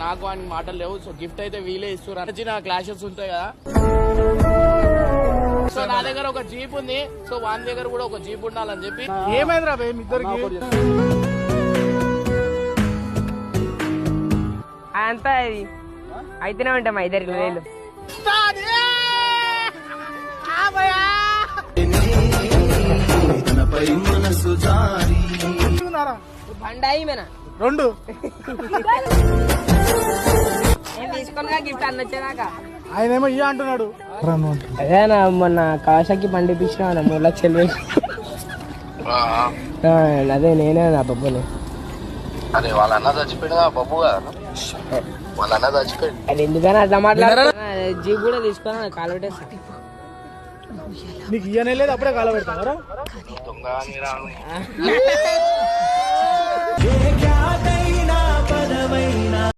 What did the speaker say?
నాకు అని మాటలు లేవు. సో గిఫ్ట్ అయితే వీలే ఇస్తున్నారు. చిన్న క్లాషెస్ ఉంటాయి కదా. సో నా దగ్గర ఒక జీప్ ఉంది. సో వాని దగ్గర కూడా ఒక జీప్ ఉండాలని చెప్పి. ఏమైందిరా ఇద్దరికి అంతా అది అయితేనే ఉంటాం మా ఇద్దరికి వేలు బండాయి మన రెండు నేను తీసుకున్నా గిఫ్ట్ అన్న వచ్చేదాకా ఆయన ఏమో ఇయ్య అంటున్నాడు. అదేనా మొన్న కావాసాకి బండి ఇప్పించిన 3 లక్షలు అదే నేనే నా బొబ్బుని. అదే వాళ్ళ అన్న చచ్చిపోయినా బొబ్బు కదా. వాళ్ళ అన్న చచ్చిపోయి అది ఎందుకని అట్లా మాట్లాడుతున్నా. జీప్ కూడా తీసుకున్నా కాలు పెట్టేస్తా. నీకు ఇయ్యనే లేదు అప్పుడే కాల పెడతావరా. దొంగ